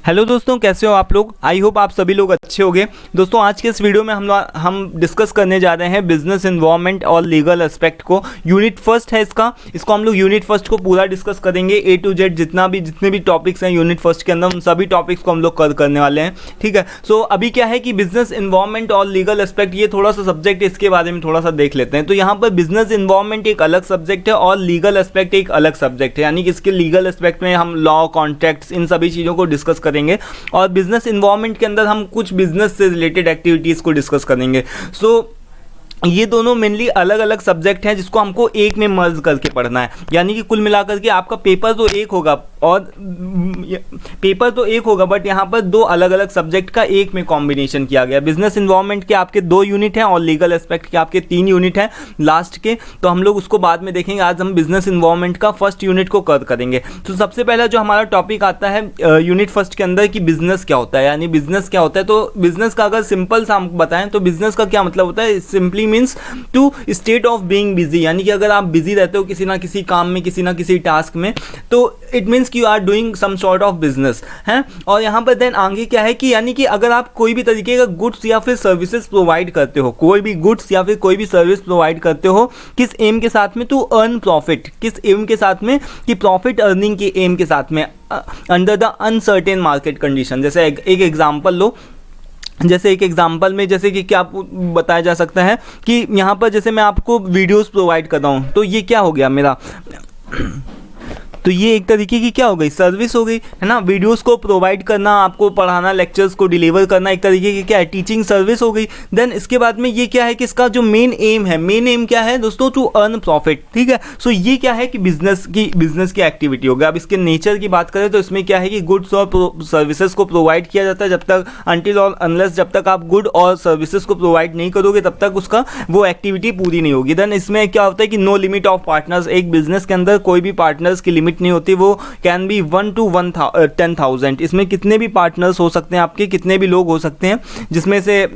Hello दोस्तों, कैसे हो आप लोग। आई होप आप सभी लोग अच्छे होंगे। दोस्तों आज के इस वीडियो में हम डिस्कस करने जा रहे हैं बिजनेस इन्वायरमेंट और लीगल एस्पेक्ट को। यूनिट फर्स्ट है इसको हम लोग यूनिट फर्स्ट को पूरा डिस्कस करेंगे। A to Z जितने भी टॉपिक्स हैं यूनिट फर्स्ट के अंदर, उन सभी टॉपिक्स को हम लोग करने वाले हैं। ठीक है, सो अभी क्या है कि बिजनेस इन्वायरमेंट और लीगल एस्पेक्ट, ये थोड़ा सा सब्जेक्ट है, इसके बारे में थोड़ा सा देख लेते हैं। तो यहाँ पर बिजनेस इन्वायरमेंट एक अलग सब्जेक्ट है और लीगल एस्पेक्ट एक अलग सब्जेक्ट है, यानी कि इसके लीगल एस्पेक्ट में हम लॉ, कॉन्ट्रैक्ट्स, इन सभी चीज़ों को डिस्कस करेंगे और बिजनेस इन्वायरमेंट के अंदर हम कुछ बिजनेस से रिलेटेड एक्टिविटीज़ को डिस्कस करेंगे। सो ये दोनों मेनली अलग अलग सब्जेक्ट हैं जिसको हमको एक में मर्ज करके पढ़ना है, यानी कि कुल मिलाकर के आपका पेपर तो एक होगा बट यहाँ पर दो अलग अलग सब्जेक्ट का एक में कॉम्बिनेशन किया गया। बिजनेस इन्वायरमेंट के आपके 2 यूनिट हैं और लीगल एस्पेक्ट के आपके 3 यूनिट हैं लास्ट के, तो हम लोग उसको बाद में देखेंगे। आज हम बिजनेस इन्वायरमेंट का फर्स्ट यूनिट को करेंगे। तो सबसे पहला जो हमारा टॉपिक आता है यूनिट फर्स्ट के अंदर कि बिजनेस क्या होता है, यानी बिजनेस क्या होता है। तो बिजनेस का अगर सिंपल सा हम बताएं तो बिजनेस का क्या मतलब होता है, simply means to state of being busy, यानी कि अगर आप बिजी रहते हो किसी ना किसी काम में, किसी ना किसी टास्क में, तो इट मीन्स कि you are doing some sort of business है। और यहाँ पर देन आगे क्या है कि यानी कि अगर आप कोई भी तरीके का गुड्स या फिर सर्विसेज प्रोवाइड करते हो, कोई भी गुड्स या फिर कोई भी सर्विस प्रोवाइड करते हो, किस एम के साथ में, टू अर्न प्रॉफिट, किस एम के साथ में, कि प्रॉफिट अर्निंग के एम के साथ में, under the uncertain market condition. जैसे एक एग्जांपल लो, जैसे एक एग्जांपल में जैसे कि क्या बताया जा सकता है कि यहाँ पर जैसे मैं आपको वीडियोस प्रोवाइड कर रहा हूँ, तो ये क्या हो गया मेरा तो ये एक तरीके की क्या हो गई, सर्विस हो गई, है ना। वीडियोस को प्रोवाइड करना, आपको पढ़ाना, लेक्चर्स को डिलीवर करना, एक तरीके की क्या है, टीचिंग सर्विस हो गई। देन इसके बाद में ये क्या है कि इसका जो मेन एम क्या है दोस्तों, टू अर्न प्रॉफिट। ठीक है, सो ये क्या है कि बिजनेस की एक्टिविटी हो गई। अब इसके नेचर की बात करें तो इसमें क्या है कि गुड्स और सर्विसेज को प्रोवाइड किया जाता है, जब तक अनटिल और अनलेस जब तक आप गुड और सर्विसेज को प्रोवाइड नहीं करोगे तब तक उसका वो एक्टिविटी पूरी नहीं होगी। देन इसमें क्या होता है कि नो लिमिट ऑफ पार्टनर्स, एक बिजनेस के अंदर कोई भी पार्टनर्स की लिमिट नहीं होती, वो कैन बी 1 to 10,000। इसमें कितने भी पार्टनर्स हो सकते हैं, आपके कितने भी लोग हो सकते हैं, जिसमें से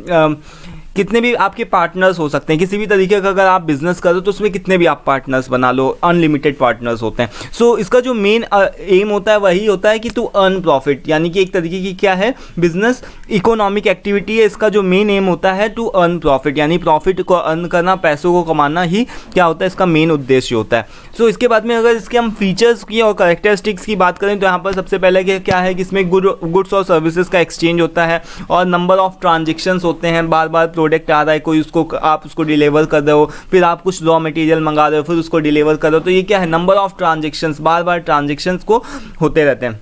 कितने भी आपके पार्टनर्स हो सकते हैं। किसी भी तरीके का अगर आप बिजनेस करो तो उसमें कितने भी आप पार्टनर्स बना लो, अनलिमिटेड पार्टनर्स होते हैं। सो इसका जो मेन एम होता है वही होता है कि टू अर्न प्रॉफिट, यानी कि एक तरीके की क्या है, बिजनेस इकोनॉमिक एक्टिविटी है। इसका जो मेन एम होता है टू अर्न प्रॉफिट, यानी प्रॉफिट को अर्न करना, पैसों को कमाना ही क्या होता है, इसका मेन उद्देश्य होता है। सो इसके बाद में अगर इसके हम फीचर्स की और कैरेक्टरिस्टिक्स की बात करें तो यहाँ पर सबसे पहले क्या है कि इसमें गुड्स और सर्विसेज का एक्सचेंज होता है और नंबर ऑफ ट्रांजेक्शन्स होते हैं। बार बार प्रोडक्ट आ रहा है कोई, उसको आप उसको डिलीवर कर रहे हो, फिर आप कुछ रॉ मटेरियल मंगा रहे हो, फिर उसको डिलीवर कर रहे हो, तो ये क्या है, number of transactions, bar bar transactions को होते रहते हैं।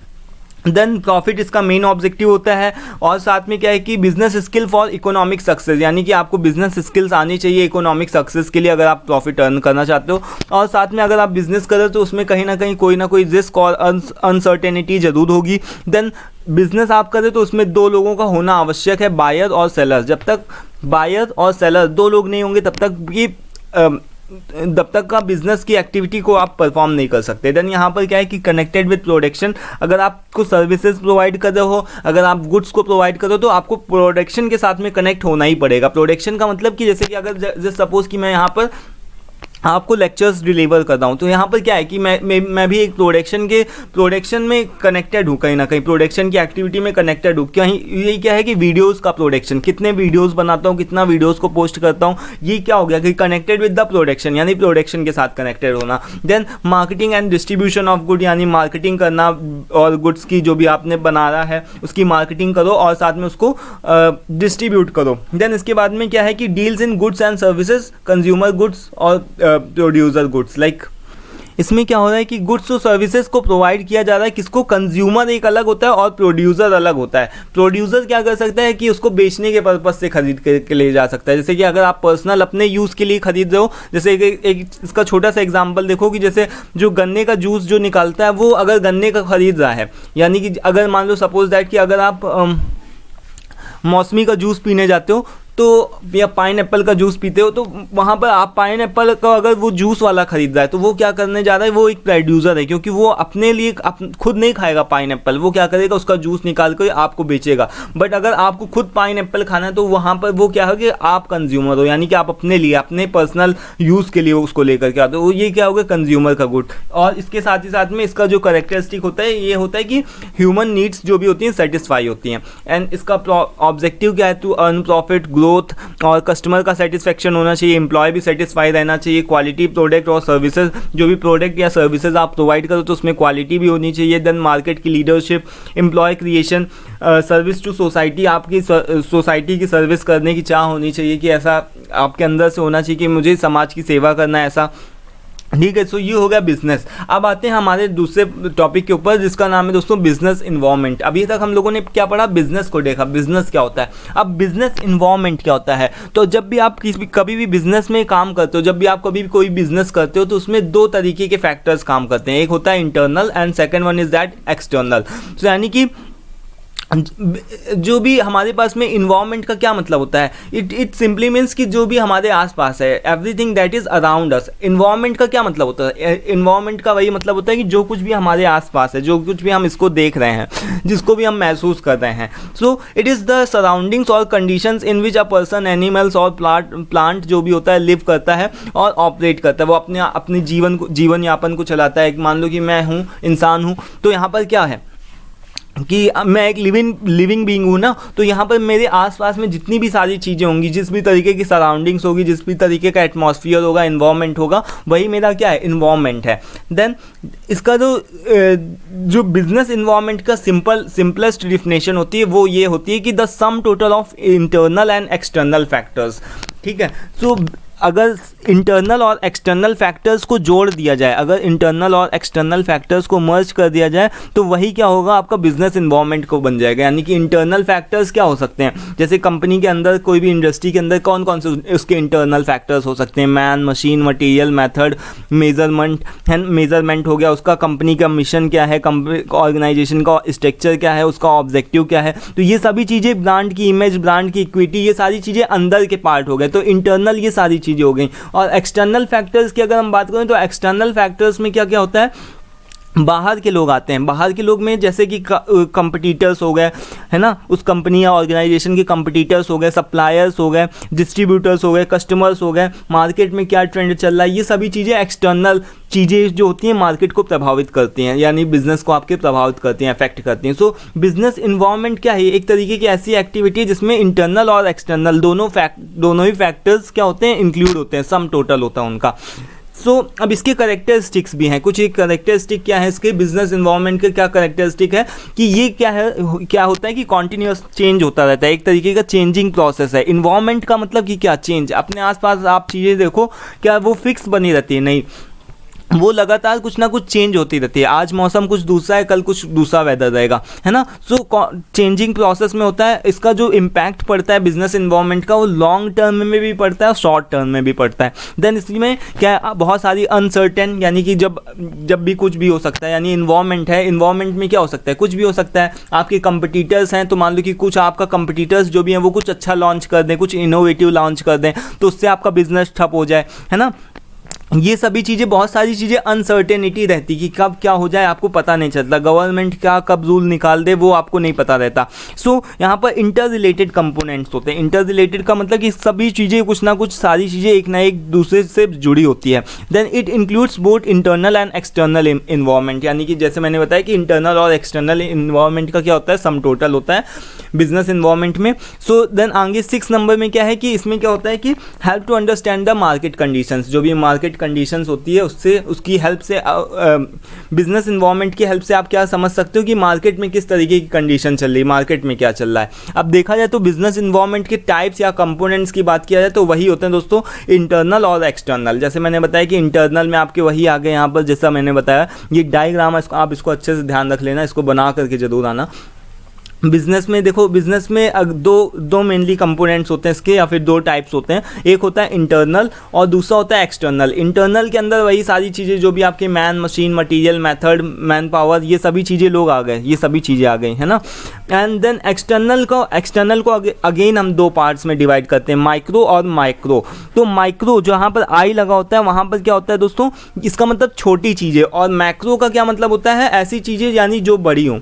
देन प्रॉफिट इसका मेन ऑब्जेक्टिव होता है। और साथ में क्या है कि business skill for economic success, यानी कि आपको बिजनेस स्किल्स आनी चाहिए इकोनॉमिक सक्सेस के लिए, अगर आप प्रॉफिट अर्न करना चाहते हो। और साथ में अगर आप बिजनेस करो तो उसमें कहीं ना कहीं कोई ना कोई रिस्क और अनसर्टेनिटी जरूर होगी। देन बिजनेस आप करें तो उसमें 2 लोगों का होना आवश्यक है, बायर और सेलर। जब तक बायर और सेलर 2 लोग नहीं होंगे तब तक का बिजनेस की एक्टिविटी को आप परफॉर्म नहीं कर सकते। देन यहाँ पर क्या है कि कनेक्टेड विद प्रोडक्शन, अगर आपको सर्विसेज प्रोवाइड कर रहे हो, अगर आप गुड्स को प्रोवाइड करो तो आपको प्रोडक्शन के साथ में कनेक्ट होना ही पड़ेगा। प्रोडक्शन का मतलब कि जैसे कि अगर सपोज कि मैं यहाँ पर आपको लेक्चर्स डिलीवर कर रहा हूँ, तो यहाँ पर क्या है कि मैं भी एक प्रोडक्शन में कनेक्टेड हूँ, कहीं ना कहीं प्रोडक्शन की एक्टिविटी में कनेक्टेड हूँ। यही क्या है कि वीडियोस का प्रोडक्शन, कितने वीडियोस बनाता हूँ, कितना वीडियोस को पोस्ट करता हूँ, ये क्या हो गया कि कनेक्टेड विद द प्रोडक्शन, यानी प्रोडक्शन के साथ कनेक्टेड होना। Then marketing and distribution of good, यानी मार्केटिंग करना और गुड्स की जो भी आपने बना रहा है उसकी मार्केटिंग करो और साथ में उसको डिस्ट्रीब्यूट करो। देन इसके बाद में क्या है कि deals in goods and services, consumer goods और प्रोड्यूसर गुड्स। लाइक इसमें क्या हो रहा है कि गुड्स और सर्विसेज को प्रोवाइड किया जा रहा है, किसको, कंज्यूमर एक अलग होता है और प्रोड्यूसर अलग होता है। प्रोड्यूसर क्या कर सकता है कि उसको बेचने के पर्पज से खरीद के ले जा सकता है। जैसे कि अगर आप पर्सनल अपने यूज़ के लिए खरीद रहे हो, जैसे एक इसका छोटा सा एग्जांपल देखो कि जैसे जो गन्ने का जूस जो निकालता है वो अगर गन्ने का खरीद रहा है, यानी कि अगर मान लो सपोज दैट कि अगर आप मौसमी का जूस पीने जाते हो तो या पाइनएप्पल का जूस पीते हो, तो वहाँ पर आप पाइनएप्पल का अगर वो जूस वाला खरीद रहा है तो वो क्या करने जा रहा है, वो एक प्रोड्यूसर है, क्योंकि वो अपने लिए खुद नहीं खाएगा पाइनएप्पल, वो क्या करेगा, उसका जूस निकाल कर आपको बेचेगा। बट अगर आपको खुद पाइनएप्पल खाना है तो वहाँ पर वो क्या है कि आप कंज्यूमर हो, यानी कि आप अपने लिए अपने पर्सनल यूज़ के लिए उसको लेकर के आते हो, ये क्या होगा, कंज्यूमर का गुड। और इसके साथ ही साथ में इसका जो कैरेक्टरिस्टिक होता है ये होता है कि ह्यूमन नीड्स जो भी होती हैं सेटिस्फाई होती हैं। एंड इसका ऑब्जेक्टिव क्या है, टू अर्न प्रॉफिट, ग्रोथ, और कस्टमर का सेटिस्फेक्शन होना चाहिए, एम्प्लॉय भी सेटिस्फाई रहना चाहिए, क्वालिटी प्रोडक्ट और सर्विसेज, जो भी प्रोडक्ट या सर्विसेज आप प्रोवाइड करो तो उसमें क्वालिटी भी होनी चाहिए। देन मार्केट की leadership, employ creation, service to society, आपकी सोसाइटी की सर्विस करने की चाह होनी चाहिए कि ऐसा आपके अंदर से होना चाहिए कि मुझे समाज की सेवा करना है ऐसा, ठीक है। सो ये हो गया बिजनेस। अब आते हैं हमारे दूसरे टॉपिक के ऊपर जिसका नाम है दोस्तों बिजनेस इन्वायरमेंट। अभी तक हम लोगों ने क्या पढ़ा, बिजनेस को देखा, बिजनेस क्या होता है। अब बिजनेस इन्वायरमेंट क्या होता है, तो जब भी आप कभी भी बिजनेस में काम करते हो, जब भी आप कभी भी कोई बिजनेस करते हो तो उसमें दो तरीके के फैक्टर्स काम करते हैं, एक होता है internal and second one is that external. तो यानी कि जो भी हमारे पास में इन्वायरमेंट का क्या मतलब होता है, इट सिंपली मीन्स कि जो भी हमारे आसपास है, everything that is around us. Environment का क्या मतलब होता है, इन्वायरमेंट का वही मतलब होता है कि जो कुछ भी हमारे आसपास है, जो कुछ भी हम इसको देख रहे हैं, जिसको भी हम महसूस कर रहे हैं। So it is the surroundings और conditions in which a person, animals और प्लांट जो भी होता है लिव करता है और ऑपरेट करता है, वो अपने जीवन यापन को चलाता है। मान लो कि मैं हूँ, इंसान हूँ, तो यहाँ पर क्या है कि मैं एक लिविंग बीइंग हूँ ना, तो यहाँ पर मेरे आसपास में जितनी भी सारी चीज़ें होंगी, जिस भी तरीके की सराउंडिंग्स होगी, जिस भी तरीके का एटमॉस्फियर होगा, इन्वायरमेंट होगा, वही मेरा क्या है, इन्वायरमेंट है। देन इसका जो बिजनेस इन्वायरमेंट का सिंपलेस्ट डिफिनेशन होती है वो ये होती है कि the sum total of internal and external factors, ठीक है। सो अगर इंटरनल और एक्सटर्नल फैक्टर्स को जोड़ दिया जाए, अगर इंटरनल और एक्सटर्नल फैक्टर्स को मर्ज कर दिया जाए तो वही क्या होगा, आपका बिजनेस इन्वायरमेंट को बन जाएगा। यानी कि इंटरनल फैक्टर्स क्या हो सकते हैं, जैसे कंपनी के अंदर, कोई भी इंडस्ट्री के अंदर कौन कौन से उसके इंटरनल फैक्टर्स हो सकते हैं, man, machine, material, method, measurement हो गया, उसका कंपनी का मिशन क्या है, ऑर्गेनाइजेशन का स्ट्रक्चर क्या है, उसका ऑब्जेक्टिव क्या है। तो ये सभी चीज़ें, ब्रांड की इमेज, ब्रांड की इक्विटी, ये सारी चीज़ें अंदर के पार्ट हो गए। तो इंटरनल ये सारी चीज़ें हो गई। और एक्सटर्नल फैक्टर्स की अगर हम बात करें तो एक्सटर्नल फैक्टर्स में क्या क्या होता है, बाहर के लोग आते हैं। बाहर के लोग में जैसे कि कंपटीटर्स हो गए, है ना, उस कंपनी या ऑर्गेनाइजेशन के कंपटीटर्स हो गए, सप्लायर्स हो गए, डिस्ट्रीब्यूटर्स हो गए, कस्टमर्स हो गए, मार्केट में क्या ट्रेंड चल रहा है, ये सभी चीज़ें एक्सटर्नल चीज़ें जो होती हैं मार्केट को प्रभावित करती हैं, यानी बिजनेस को आपके प्रभावित करती हैं, अफेक्ट करती हैं। सो बिजनेस इन्वायरमेंट क्या है, एक तरीके की ऐसी एक्टिविटी है जिसमें इंटरनल और एक्सटर्नल दोनों ही फैक्टर्स क्या होते हैं, इंक्लूड होते हैं, सम टोटल होता है उनका। सो अब इसके करेक्टरिस्टिक्स भी हैं, कुछ एक करेक्टरिस्टिक क्या है इसके बिजनेस इन्वायरमेंट के, क्या करेक्टरिस्टिक है कि ये क्या है, क्या होता है कि कॉन्टिन्यूस चेंज होता रहता है, एक तरीके का चेंजिंग प्रोसेस है। इन्वायरमेंट का मतलब कि क्या, चेंज, अपने आसपास आप चीज़ें देखो, क्या वो फिक्स बनी रहती है, नहीं, वो लगातार कुछ ना कुछ चेंज होती रहती है। आज मौसम कुछ दूसरा है, कल कुछ दूसरा वेदर रहेगा, है ना। सो चेंजिंग प्रोसेस में होता है। इसका जो इम्पैक्ट पड़ता है बिजनेस इन्वायरमेंट का, वो लॉन्ग टर्म में भी पड़ता है और शॉर्ट टर्म में भी पड़ता है। देन इसमें क्या, बहुत सारी अनसर्टेन, यानी कि जब भी कुछ भी हो सकता है, यानी इन्वायरमेंट है, इन्वायरमेंट में क्या हो सकता है, कुछ भी हो सकता है। आपके कंपटीटर्स हैं, तो मान लो कि कुछ आपका कंपटीटर्स जो भी हैं वो कुछ अच्छा लॉन्च कर दें, कुछ इनोवेटिव लॉन्च कर दें, तो उससे आपका बिजनेस ठप हो जाए, है ना। ये सभी चीज़ें, बहुत सारी चीज़ें अनसर्टेनिटी रहती कि कब क्या हो जाए आपको पता नहीं चलता, गवर्नमेंट क्या कब रूल निकाल दे वो आपको नहीं पता रहता। सो यहाँ पर इंटर रिलेटेड कंपोनेंट्स होते हैं। इंटर रिलेटेड का मतलब कि सभी चीज़ें, कुछ ना कुछ सारी चीज़ें एक ना एक दूसरे से जुड़ी होती है। Then it includes both internal and external environment, यानी कि जैसे मैंने बताया कि इंटरनल और एक्सटर्नल इन्वायरमेंट का क्या होता है, सम टोटल होता है बिजनेस इन्वायरमेंट में। सो देन आगे 6 नंबर में क्या है कि इसमें क्या होता है कि help to understand the market conditions, जो भी मार्केट कंडीशंस होती है उससे, उसकी हेल्प से, बिजनेस इन्वायरमेंट की हेल्प से आप क्या समझ सकते हो कि मार्केट में किस तरीके की कंडीशन चल रही है, मार्केट में क्या चल रहा है। अब देखा जाए तो बिजनेस इन्वायरमेंट के टाइप्स या कंपोनेंट्स की बात किया जाए तो वही होते हैं दोस्तों, इंटरनल और एक्सटर्नल। जैसे मैंने बताया कि इंटरनल में आपके वही आ गए यहाँ पर, जैसा मैंने बताया ये डायग्राम है, आप इसको अच्छे से ध्यान रख लेना, इसको बना करके जरूर आना। बिजनेस में देखो, बिजनेस में दो मेनली कंपोनेंट्स होते हैं इसके, या फिर दो टाइप्स होते हैं। एक होता है इंटरनल और दूसरा होता है एक्सटर्नल। इंटरनल के अंदर वही सारी चीज़ें जो भी आपके man, machine, material, method, man power, ये सभी चीज़ें लोग आ गए, ये सभी चीज़ें आ गई है ना। एंड देन एक्सटर्नल को अगेन हम दो पार्ट्स में डिवाइड करते हैं, माइक्रो और माइक्रो। तो माइक्रो जहाँ पर आई लगा होता है वहाँ पर क्या होता है दोस्तों, इसका मतलब छोटी चीज़ें, और मैक्रो का क्या मतलब होता है, ऐसी चीज़ें यानी जो बड़ी हों।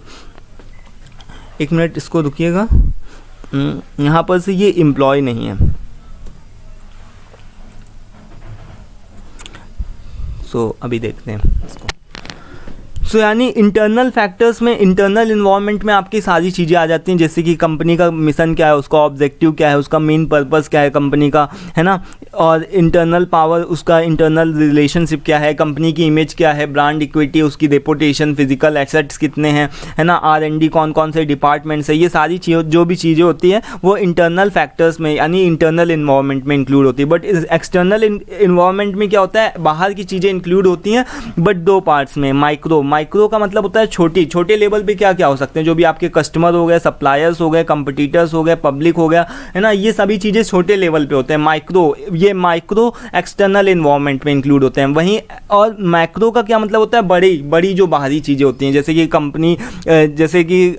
एक मिनट इसको रुकिएगा, यहाँ पर से ये एम्प्लॉय नहीं है, अभी देखते हैं इसको। यानी इंटरनल फैक्टर्स में, इंटरनल इन्वायरमेंट में आपकी सारी चीज़ें आ जाती हैं, जैसे कि कंपनी का मिशन क्या है, उसका ऑब्जेक्टिव क्या है, उसका मेन पर्पस क्या है कंपनी का, है ना। और इंटरनल पावर, उसका इंटरनल रिलेशनशिप क्या है, कंपनी की इमेज क्या है, ब्रांड इक्विटी, उसकी रेपुटेशन, फिजिकल एसेट्स कितने हैं, है ना, R&D कौन कौन से डिपार्टमेंट्स है, ये सारी चीज़ जो भी चीज़ें होती हैं वो इंटरनल फैक्टर्स में यानी इंटरनल इन्वायरमेंट में इंक्लूड होती है। बट एक्सटर्नल इन्वायरमेंट में क्या होता है, बाहर की चीज़ें इंक्लूड होती हैं, बट दो पार्ट्स में। माइक्रो का मतलब होता है छोटे लेवल पे क्या क्या हो सकते हैं, जो भी आपके कस्टमर हो गए, सप्लायर्स हो गए, कंपटीटर्स हो गए, पब्लिक हो गया, है ना, ये सभी चीज़ें छोटे लेवल पे होते हैं। ये माइक्रो एक्सटर्नल इन्वायरमेंट में इंक्लूड होते हैं। वहीं और मैक्रो का क्या मतलब होता है, बड़ी जो बाहरी चीज़ें होती हैं, जैसे कि कंपनी, जैसे कि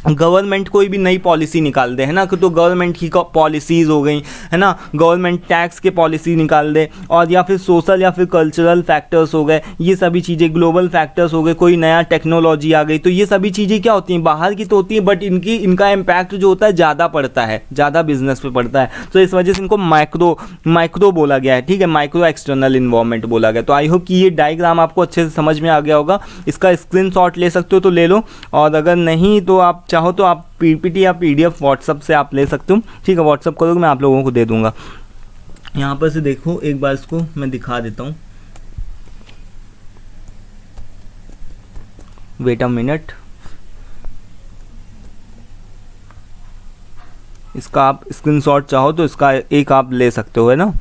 गवर्नमेंट कोई भी नई पॉलिसी निकाल दे, है ना, तो गवर्नमेंट की पॉलिसीज़ हो गई, है ना, गवर्नमेंट टैक्स के पॉलिसी निकाल दे, और या फिर सोशल या फिर कल्चरल फैक्टर्स हो गए, ये सभी चीज़ें, ग्लोबल फैक्टर्स हो गए, कोई नया टेक्नोलॉजी आ गई, तो ये सभी चीज़ें क्या होती हैं, बाहर की तो होती हैं, बट इनका इम्पैक्ट जो होता है ज़्यादा पड़ता है, ज़्यादा बिजनेस पे पड़ता है, तो इस वजह से इनको माइक्रो बोला गया है, ठीक है, माइक्रो एक्सटर्नल इन्वायरमेंट बोला गया। तो आई होप कि ये डायग्राम आपको अच्छे से समझ में आ गया होगा। इसका स्क्रीनशॉट ले सकते हो तो ले लो, और अगर नहीं तो आप चाहो तो आप पीपीटी या PDF व्हाट्सअप से आप ले सकते हो, ठीक है, व्हाट्सअप करोगे मैं आप लोगों को दे दूंगा। यहाँ पर से देखो एक बार, इसको मैं दिखा देता हूँ, वेट अ मिनट। इसका आप स्क्रीनशॉट चाहो तो इसका एक आप ले सकते हो, है ना,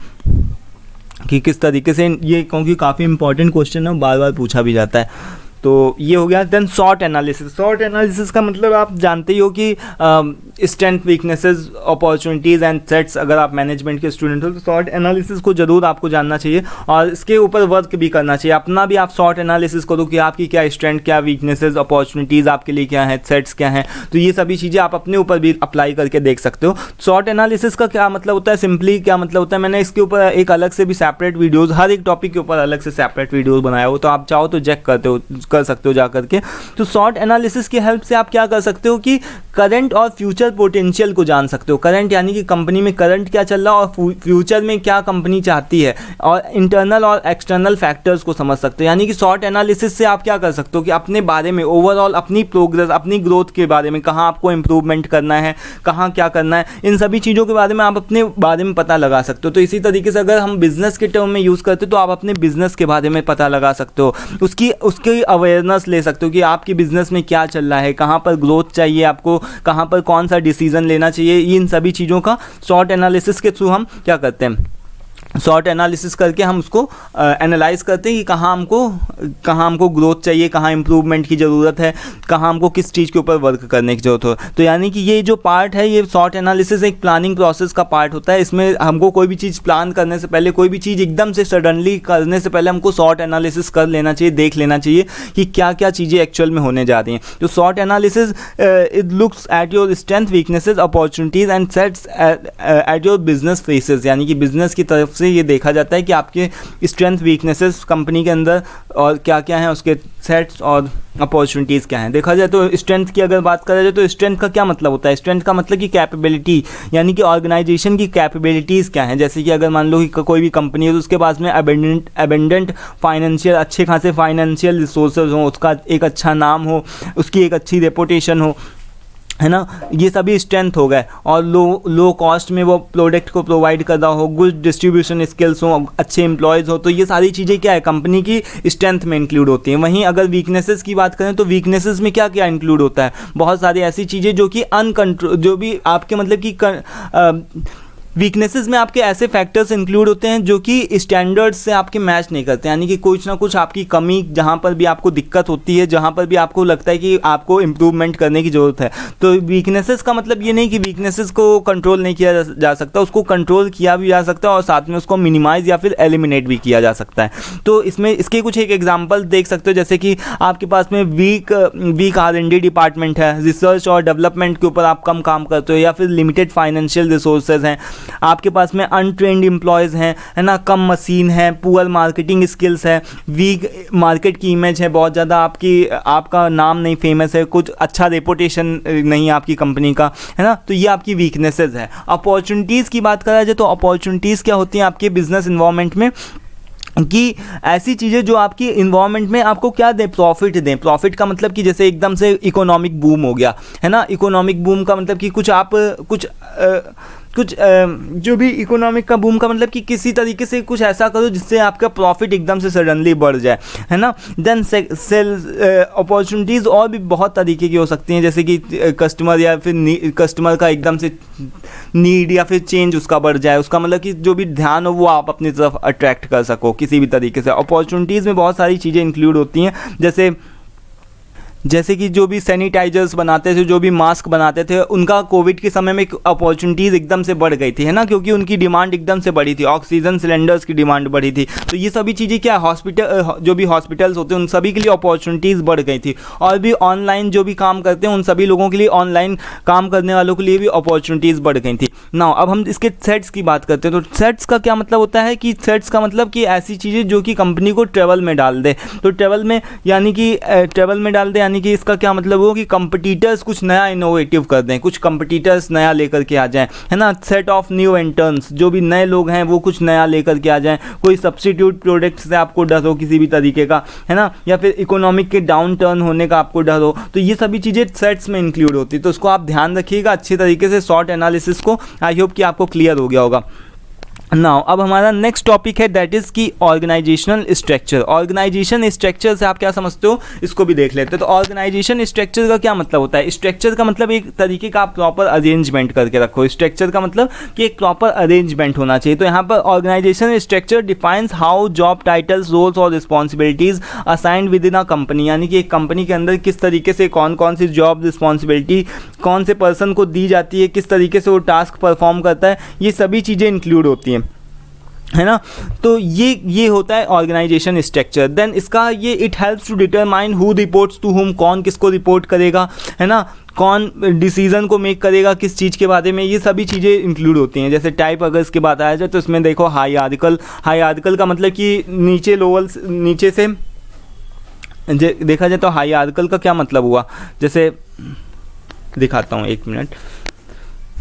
कि किस तरीके से ये, क्योंकि काफ़ी इंपॉर्टेंट क्वेश्चन है, बार बार पूछा भी जाता है। तो ये हो गया। देन शॉर्ट एनालिसिस का मतलब आप जानते ही हो कि strength, weaknesses, opportunities and threats. अगर आप मैनेजमेंट के स्टूडेंट हो तो शॉर्ट एनालिसिस को ज़रूर आपको जानना चाहिए, और इसके ऊपर वर्क भी करना चाहिए। अपना भी आप शॉर्ट एनालिसिस करो कि आपकी क्या स्ट्रेंथ, क्या वीकनेसेस, अपॉर्चुनिटीज़ आपके लिए क्या है, थ्रेट्स क्या हैं, तो ये सभी चीज़ें आप अपने ऊपर भी अप्लाई करके देख सकते हो। शॉर्ट एनालिसिस का क्या मतलब होता है, सिंपली क्या मतलब होता है, मैंने इसके ऊपर एक अलग से भी सेपरेट वीडियोज़, हर एक टॉपिक के ऊपर अलग से सेपरेट वीडियोज़ बनाया हो, तो आप चाहो तो चेक कर सकते हो जा करके। तो शॉर्ट एनालिसिस की हेल्प से आप क्या कर सकते हो कि करंट और फ्यूचर पोटेंशियल को जान सकते हो। करंट यानी कि कंपनी में करंट क्या चल रहा है और फ्यूचर में क्या कंपनी चाहती है, और इंटरनल और एक्सटर्नल फैक्टर्स को समझ सकते हो। यानी कि शॉर्ट एनालिसिस से आप क्या कर सकते हो कि अपने बारे में ओवरऑल, अपनी प्रोग्रेस, अपनी ग्रोथ के बारे में, कहाँ आपको इंप्रूवमेंट करना है, कहाँ क्या करना है, इन सभी चीज़ों के बारे में आप अपने बारे में पता लगा सकते हो। तो इसी तरीके से अगर हम बिजनेस के टर्म में यूज़ करते हो तो आप अपने बिजनेस के बारे में पता लगा सकते हो, उसकी अवेयरनेस ले सकते हो कि आपकी बिजनेस में क्या चल रहा है, कहाँ पर ग्रोथ चाहिए आपको, कहाँ पर कौन सा डिसीजन लेना चाहिए। इन सभी चीज़ों का शॉर्ट एनालिसिस के थ्रू हम क्या करते हैं, शॉर्ट एनालिसिस करके हम उसको एनालाइज करते हैं कि कहाँ हमको ग्रोथ चाहिए, कहाँ इंप्रूवमेंट की ज़रूरत है, कहाँ हमको किस चीज़ के ऊपर वर्क करने की ज़रूरत हो। तो यानी कि ये जो पार्ट है, ये शॉर्ट एनालिसिस एक प्लानिंग प्रोसेस का पार्ट होता है। इसमें हमको कोई भी चीज़ प्लान करने से पहले, कोई भी चीज़ एकदम से सडनली करने से पहले हमको शॉर्ट एनालिसिस कर लेना चाहिए, देख लेना चाहिए कि क्या क्या चीज़ें एक्चुअल में होने जा रही हैं। तो short analysis it looks at your strength, weaknesses, opportunities and sets at your business faces. यानी कि बिजनेस की तरफ से ये देखा जाता है कि आपके स्ट्रेंथ, वीकनेसेस कंपनी के अंदर और क्या क्या हैं, उसके सेट्स और अपॉर्चुनिटीज़ क्या हैं। देखा जाए तो स्ट्रेंथ की अगर बात करा जाए तो स्ट्रेंथ का क्या मतलब होता है, स्ट्रेंथ का मतलब कि कैपेबिलिटी, यानी कि ऑर्गेनाइजेशन की कैपेबिलिटीज़ क्या हैं। जैसे कि अगर मान लो कि कोई भी कंपनी है तो उसके पास में अबेंडेंट फाइनेंशियल, अच्छे खासे फाइनेंशियल रिसोर्सेज हों, उसका एक अच्छा नाम हो, उसकी एक अच्छी रेपुटेशन हो, है ना, ये सभी स्ट्रेंथ हो गए। और लो कॉस्ट में वो प्रोडक्ट को प्रोवाइड कर रहा हो, गुड डिस्ट्रीब्यूशन स्किल्स हो, अच्छे एम्प्लॉयज़ हो, तो ये सारी चीज़ें क्या है, कंपनी की स्ट्रेंथ में इंक्लूड होती हैं। वहीं अगर वीकनेसेस की बात करें तो वीकनेसेस में क्या क्या इंक्लूड होता है, बहुत सारी ऐसी चीज़ें जो कि जो भी आपके मतलब कि वीकनेसेस में आपके ऐसे फैक्टर्स इंक्लूड होते हैं जो कि स्टैंडर्ड्स से आपके मैच नहीं करते, यानी कि कुछ ना कुछ आपकी कमी, जहाँ पर भी आपको दिक्कत होती है, जहाँ पर भी आपको लगता है कि आपको इम्प्रूवमेंट करने की ज़रूरत है। तो वीकनेसेस का मतलब ये नहीं कि वीकनेसेस को कंट्रोल नहीं किया जा सकता, उसको कंट्रोल किया भी जा सकता है और साथ में उसको मिनिमाइज़ या फिर एलिमिनेट भी किया जा सकता है। तो इसमें इसके कुछ एक एग्जांपल देख सकते हो, जैसे कि आपके पास में वीक R&D डिपार्टमेंट है, रिसर्च और डेवलपमेंट के ऊपर आप कम काम करते हो, या फिर लिमिटेड फाइनेंशियल रिसोर्सेज हैं, आपके पास में अनट्रेंड एम्प्लॉयज़ हैं, है ना, कम मशीन है, पुअर मार्केटिंग स्किल्स है, वीक मार्केट की इमेज है, बहुत ज़्यादा आपका नाम नहीं फेमस है, कुछ अच्छा रेपुटेशन नहीं है आपकी कंपनी का, है ना। तो ये आपकी वीकनेसेस है। अपॉर्चुनिटीज़ की बात करा जाए तो अपॉर्चुनिटीज़ क्या होती हैं आपके बिजनेस इन्वायरमेंट में, कि ऐसी चीज़ें जो आपकी इन्वायरमेंट में आपको क्या दें, प्रॉफिट दें। प्रॉफिट का मतलब कि जैसे एकदम से इकोनॉमिक बूम हो गया, है ना, इकोनॉमिक बूम का मतलब कि कुछ जो भी इकोनॉमिक का बूम का मतलब कि किसी तरीके से कुछ ऐसा करो जिससे आपका प्रॉफिट एकदम से सडनली बढ़ जाए, है ना। देन सेल्स अपॉर्चुनिटीज़ और भी बहुत तरीके की हो सकती हैं, जैसे कि कस्टमर या फिर कस्टमर का एकदम से नीड या फिर चेंज उसका बढ़ जाए, उसका मतलब कि जो भी ध्यान हो वो आप अपनी तरफ अट्रैक्ट कर सको किसी भी तरीके से। अपॉर्चुनिटीज़ में बहुत सारी चीज़ें इंक्लूड होती हैं, जैसे कि जो भी सैनिटाइजर्स बनाते थे, जो भी मास्क बनाते थे, उनका कोविड के समय में अपॉर्चुनिटीज़ एकदम से बढ़ गई थी, है ना, क्योंकि उनकी डिमांड एकदम से बढ़ी थी, ऑक्सीजन सिलेंडर्स की डिमांड बढ़ी थी। तो ये सभी चीज़ें क्या, जो भी हॉस्पिटल्स होते हैं उन सभी के लिए अपॉर्चुनिटीज़ बढ़ गई थी। और भी ऑनलाइन जो भी काम करते हैं उन सभी लोगों के लिए, ऑनलाइन काम करने वालों के लिए भी अपॉर्चुनिटीज़ बढ़ गई थी। नाउ अब हम इसके सेट्स की बात करते हैं। तो सेट्स का क्या मतलब होता है कि सेट्स का मतलब कि ऐसी चीज़ें जो कि कंपनी को ट्रेवल में डाल दे। तो ट्रेवल में डाल दे, यानी कि इसका क्या मतलब हो कि कंपटीटर्स कुछ नया इनोवेटिव कर दें, कुछ कंपटीटर्स नया लेकर के आ जाएं, है ना। सेट ऑफ न्यू एंटर्न्स, जो भी नए लोग हैं वो कुछ नया लेकर के आ जाएं, कोई सब्स्टिट्यूट प्रोडक्ट से आपको डर हो किसी भी तरीके का, है ना, या फिर इकोनॉमिक के डाउन टर्न होने का आपको डर हो। तो ये सभी चीज़ें सेट्स में इंक्लूड होती है। तो उसको आप ध्यान रखिएगा अच्छी तरीके से, शॉर्ट एनालिसिस को। आई होप कि आपको क्लियर हो गया होगा। नाउ अब हमारा नेक्स्ट टॉपिक है, दैट इज़ की ऑर्गेनाइजेशनल स्ट्रक्चर। ऑर्गेनाइजेशन स्ट्रक्चर से आप क्या समझते हो, इसको भी देख लेते हैं। तो ऑर्गेनाइजेशन स्ट्रक्चर का क्या मतलब होता है? स्ट्रक्चर का मतलब एक तरीके का आप प्रॉपर अरेंजमेंट करके रखो। स्ट्रक्चर का मतलब कि एक प्रॉपर अरेंजमेंट होना चाहिए। तो यहाँ पर organisation structure defines how job titles, roles और responsibilities assigned within a company, यानी कि एक कंपनी के अंदर किस तरीके से कौन कौन सी जॉब रिस्पॉन्सिबिलिटी कौन से पर्सन को दी जाती है, किस तरीके से वो टास्क परफॉर्म करता है, ये सभी चीज़ें इंक्लूड होती हैं, है ना। तो ये होता है ऑर्गेनाइजेशन स्ट्रक्चर। देन इसका ये it helps to determine who reports to whom, कौन किसको रिपोर्ट करेगा, है ना, कौन डिसीजन को मेक करेगा किस चीज़ के बारे में, ये सभी चीज़ें इंक्लूड होती हैं। जैसे टाइप अगर इसके बात आया जाए तो इसमें देखो हाईरार्किकल का मतलब कि नीचे से देखा जाए तो हाईरार्किकल का क्या मतलब हुआ, जैसे दिखाता हूँ, एक मिनट।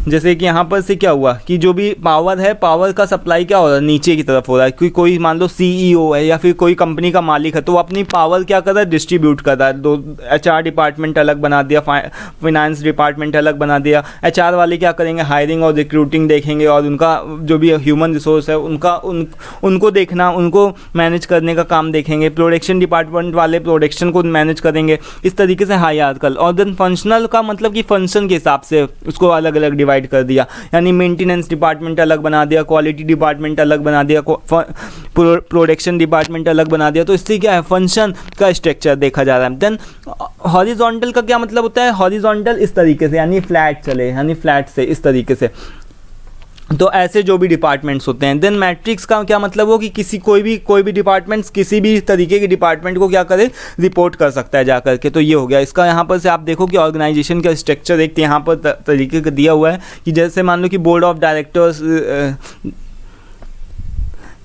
जैसे कि यहाँ पर से क्या हुआ कि जो भी पावर है, पावर का सप्लाई क्या हो रहा है, नीचे की तरफ हो रहा है। कोई मान लो CEO है या फिर कोई कंपनी का मालिक है, तो वो अपनी पावर क्या कर रहा है, डिस्ट्रीब्यूट कर रहा है। HR डिपार्टमेंट अलग बना दिया, फाइनेंस डिपार्टमेंट अलग बना दिया। HR वाले क्या करेंगे, हायरिंग और रिक्रूटिंग देखेंगे, और उनका जो भी ह्यूमन रिसोर्स है उनको देखना, उनको मैनेज करने का काम देखेंगे। प्रोडक्शन डिपार्टमेंट वाले प्रोडक्शन को मैनेज करेंगे। इस तरीके से हाईरार्किकल। और देन फंक्शनल का मतलब कि फंक्शन के हिसाब से उसको अलग अलग डिवाइड कर दिया, यानी मेंटेनेंस डिपार्टमेंट अलग बना दिया, क्वालिटी डिपार्टमेंट अलग बना दिया, प्रोडक्शन डिपार्टमेंट अलग बना दिया। तो इससे क्या है, फंक्शन का स्ट्रक्चर देखा जा रहा है। देन हॉरिजॉन्टल का क्या मतलब होता है, हॉरिजॉन्टल इस तरीके से, यानी फ्लैट चले, यानी फ्लैट से इस तरीके से। तो ऐसे जो भी डिपार्टमेंट्स होते हैं। देन मैट्रिक्स का क्या मतलब हो कि कोई भी डिपार्टमेंट्स किसी भी तरीके के डिपार्टमेंट को क्या करे, रिपोर्ट कर सकता है जा करके। तो ये हो गया इसका। यहाँ पर से आप देखो कि ऑर्गेनाइजेशन का स्ट्रक्चर एक यहाँ पर तरीके का दिया हुआ है कि जैसे मान लो कि बोर्ड ऑफ डायरेक्टर्स,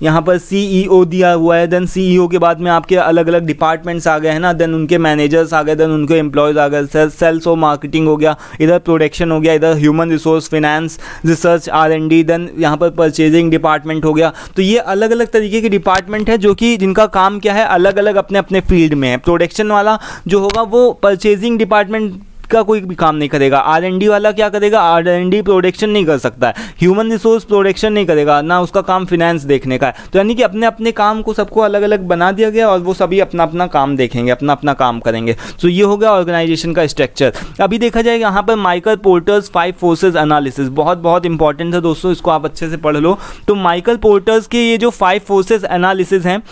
यहाँ पर CEO दिया हुआ है। देन CEO के बाद में आपके अलग अलग डिपार्टमेंट्स आ गए, है ना। देन उनके मैनेजर्स आ गए, देन उनके एम्प्लॉयज़ आ गए, सेल्स और मार्केटिंग हो गया, इधर प्रोडक्शन हो गया, इधर human resource, finance, research, R&D, then यहाँ पर परचेजिंग डिपार्टमेंट हो गया। तो ये अलग अलग तरीके के डिपार्टमेंट है जो कि जिनका काम क्या है, अलग अलग अपने अपने फील्ड में है। प्रोडक्शन वाला जो होगा वो परचेजिंग डिपार्टमेंट का कोई भी काम नहीं करेगा। R&D वाला क्या करेगा, R&D प्रोडक्शन नहीं कर सकता है, ह्यूमन रिसोर्स प्रोडक्शन नहीं करेगा, ना उसका काम फिनेंस देखने का है। तो यानी कि अपने अपने काम को सबको अलग अलग बना दिया गया और वो सभी अपना अपना काम देखेंगे, अपना अपना काम करेंगे। तो ये हो गया ऑर्गेनाइजेशन का स्ट्रक्चर। अभी देखा जाएगा यहाँ पर माइकल पोर्टर्स 5 फोर्सेज एनालिसिस बहुत बहुत इंपॉर्टेंट है दोस्तों, इसको आप अच्छे से पढ़ लो। तो माइकल पोर्टर्स के ये जो 5 फोर्सेज एनालिसिस हैं,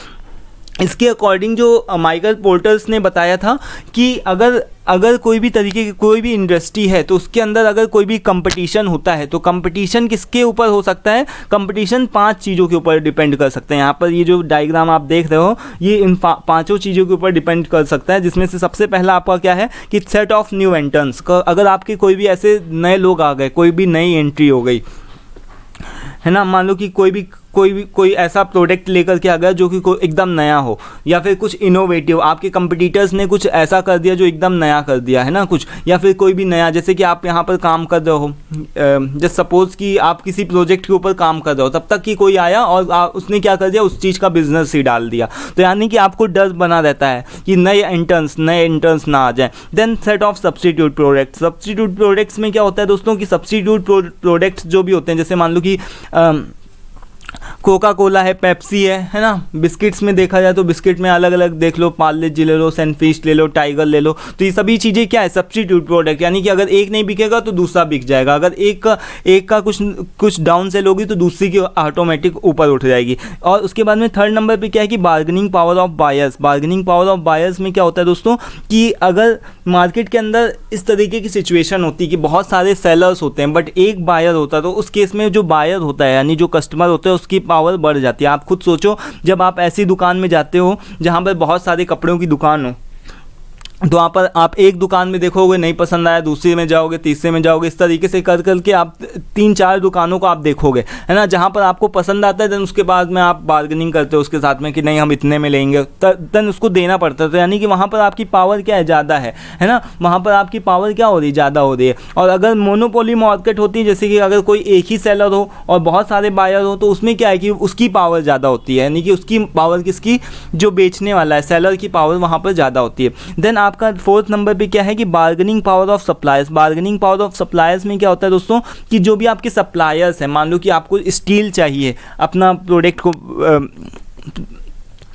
इसके अकॉर्डिंग जो माइकल पोर्टर्स ने बताया था कि अगर कोई भी तरीके की कोई भी इंडस्ट्री है तो उसके अंदर अगर कोई भी कंपटीशन होता है तो कंपटीशन किसके ऊपर हो सकता है, कंपटीशन 5 चीज़ों के ऊपर डिपेंड कर सकते हैं। यहाँ पर ये जो डायग्राम आप देख रहे हो ये इन 5 चीज़ों के ऊपर डिपेंड कर सकता है, जिसमें से सबसे पहला आपका क्या है कि सेट ऑफ न्यू एंट्रेंस। अगर आपके कोई भी ऐसे नए लोग आ गए, कोई भी नई एंट्री हो गई है ना, मान लो कि कोई ऐसा प्रोडक्ट लेकर के आ गया जो कि एकदम नया हो, या फिर कुछ इनोवेटिव, आपके कंपटीटर्स ने कुछ ऐसा कर दिया जो एकदम नया कर दिया है ना कुछ, या फिर कोई भी नया, जैसे कि आप यहाँ पर काम कर रहे हो, जस्ट सपोज कि आप किसी प्रोजेक्ट के ऊपर काम कर रहे हो, तब तक कि कोई आया और उसने क्या कर दिया, उस चीज़ का बिजनेस ही डाल दिया। तो यानी कि आपको डर बना रहता है कि नए एंट्रेंस ना आ जाए। Then set of substitute products. Substitute products में क्या होता है दोस्तों कि सब्स्टिट्यूट प्रोडक्ट्स जो भी होते हैं, जैसे मान लो कि कोका कोला है, पेप्सी है ना। बिस्किट्स में देखा जाए तो बिस्किट में अलग अलग देख लो, पार्ले जी ले लो, सैनफिश ले लो, टाइगर ले लो। तो ये सभी चीज़ें क्या है, सब्स्टिट्यूट प्रोडक्ट, यानी कि अगर एक नहीं बिकेगा तो दूसरा बिक जाएगा, अगर एक का कुछ डाउन सेल होगी तो दूसरी की ऑटोमेटिक ऊपर उठ जाएगी। और उसके बाद में थर्ड नंबर पे क्या है कि bargaining power of buyers. Bargaining power of buyers में क्या होता है दोस्तों कि अगर मार्केट के अंदर इस तरीके की सिचुएशन होती है कि बहुत सारे सेलर्स होते हैं बट एक बायर होता है, तो उस केस में जो बायर होता है यानी जो कस्टमर होता है उसकी पावर बढ़ जाती है। आप खुद सोचो, जब आप ऐसी दुकान में जाते हो जहां पर बहुत सारे कपड़ों की दुकान हो, तो वहाँ पर आप एक दुकान में देखोगे नहीं पसंद आया, दूसरे में जाओगे, तीसरे में जाओगे, इस तरीके से कर करके आप 3-4 दुकानों को आप देखोगे, है ना। जहाँ पर आपको पसंद आता है देन उसके बाद में आप बार्गेनिंग करते हो उसके साथ में कि नहीं हम इतने में लेंगे, देन उसको देना पड़ता है। तो यानी कि वहाँ पर आपकी पावर क्या है, ज़्यादा है ना। वहाँ पर आपकी पावर क्या हो रही है, ज़्यादा हो रही है। और अगर मोनोपोली मार्केट होती है, जैसे कि अगर कोई एक ही सेलर हो और बहुत सारे बायर हो, तो उसमें क्या है कि उसकी पावर ज़्यादा होती है, यानी कि उसकी पावर किसकी, जो बेचने वाला है सेलर की पावर वहाँ पर ज़्यादा होती है। देन आपका 4th नंबर पे क्या है कि bargaining power of suppliers. Bargaining power of suppliers में क्या होता है दोस्तों कि जो भी आपके सप्लायर्स हैं, मान लो कि आपको स्टील चाहिए अपना प्रोडक्ट को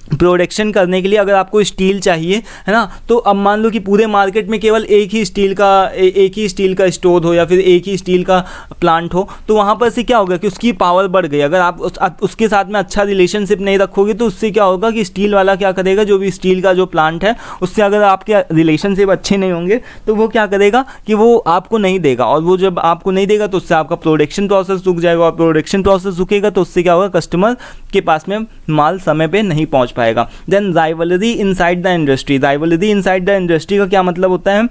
प्रोडक्शन करने के लिए, अगर आपको स्टील चाहिए है ना, तो अब मान लो कि पूरे मार्केट में केवल एक ही स्टील का स्टोर हो या फिर एक ही स्टील का प्लांट हो, तो वहाँ पर से क्या होगा कि उसकी पावर बढ़ गई। अगर आप उसके साथ में अच्छा रिलेशनशिप नहीं रखोगे तो उससे क्या होगा कि स्टील वाला क्या करेगा, जो भी स्टील का जो प्लांट है उससे अगर आपके रिलेशनशिप अच्छे नहीं होंगे तो वो क्या करेगा कि वो आपको नहीं देगा, और वो जब आपको नहीं देगा तो उससे आपका प्रोडक्शन प्रोसेस रुक जाएगा, और प्रोडक्शन प्रोसेस रुकेगा तो उससे क्या होगा, कस्टमर के पास में माल समय पे नहीं पहुंच पाएगा। Then rivalry inside the industry. Rivalry inside the industry का क्या मतलब होता है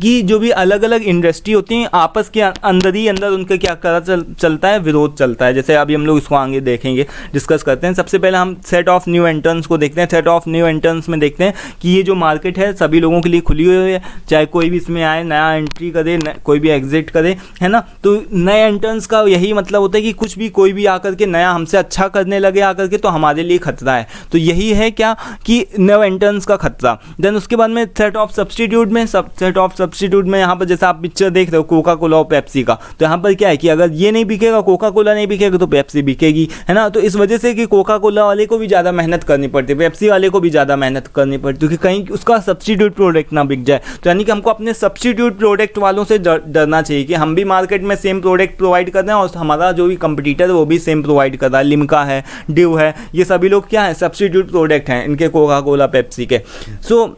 कि जो भी अलग अलग इंडस्ट्री होती हैं आपस के अंदर ही अंदर उनका क्या चलता है, विरोध चलता है। जैसे अभी हम लोग इसको आगे देखेंगे, डिस्कस करते हैं। सबसे पहले हम सेट ऑफ न्यू एंट्रेंस को देखते हैं। सेट ऑफ न्यू एंट्रेंस में देखते हैं कि ये जो मार्केट है सभी लोगों के लिए खुली हुई है, चाहे कोई भी इसमें आए, नया एंट्री करे, कोई भी एग्जिट करे, है ना। तो नए एंट्रेंस का यही मतलब होता है कि कुछ भी कोई भी आकर के नया हमसे अच्छा करने लगे आकर के, तो हमारे लिए खतरा है। तो यही है क्या कि न्यू एंट्रेंस का खतरा। देन उसके बाद में सेट ऑफ सब्स्टिट्यूट में सेट ऑफ सब्स्टिट्यूट में यहाँ पर जैसे आप पिक्चर देख रहे हो कोका कोला और पेप्सी का, तो यहाँ पर क्या है कि अगर ये नहीं बिकेगा, कोका कोला नहीं बिकेगा तो पेप्सी बिकेगी, है ना। तो इस वजह से कि कोका कोला वाले को भी ज़्यादा मेहनत करनी पड़ती है, पेप्सी वाले को भी ज़्यादा मेहनत करनी पड़ती है कि कहीं उसका सब्स्टिट्यूट प्रोडक्ट ना बिक जाए। तो यानी कि हमको अपने सब्स्टिट्यूट प्रोडक्ट वालों से डरना चाहिए कि हम भी मार्केट में सेम प्रोडक्ट प्रोवाइड कर रहे हैं और हमारा जो भी कंपटीटर है वो भी सेम प्रोवाइड कर रहा है। लिम्का है, ड्यू है, ये सभी लोग क्या है, सब्स्टिट्यूट प्रोडक्ट हैं इनके, कोका कोला पेप्सी के। सो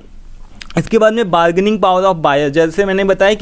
इसके बाद में बार्गेनिंग पावर ऑफ बायर। जैसे मैंने बताया